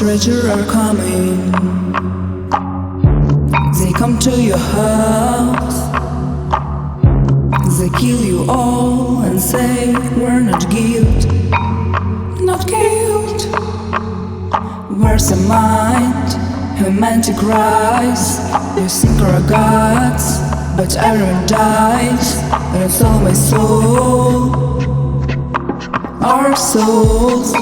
stranger are coming. They come to your house. They kill you all and say we're not guilty. Not guilt. Where's the mind? Humanity cries. You think our gods, but everyone dies. And it's always soul. Our souls.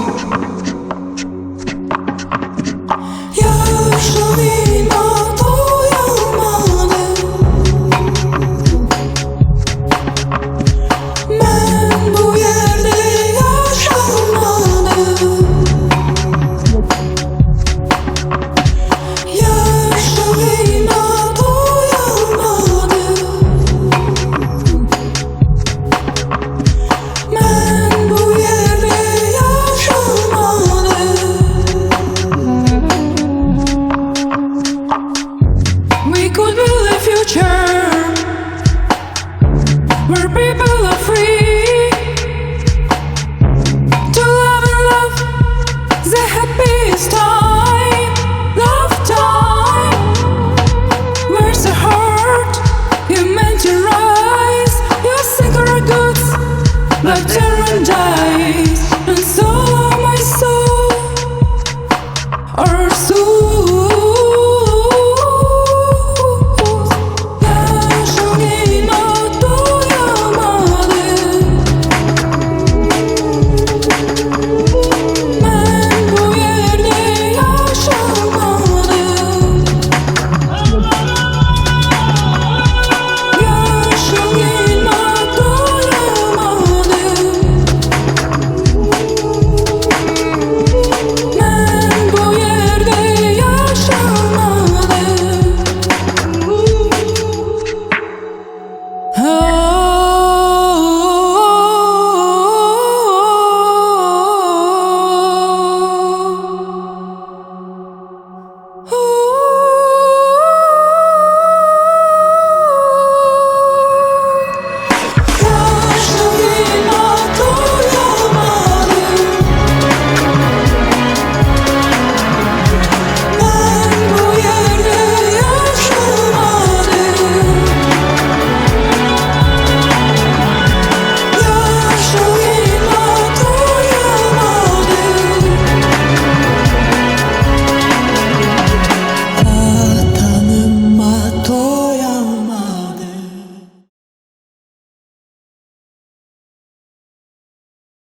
Where people are free to love and love the happiest time, love time. Where's the heart? You meant to rise, you think are goods, but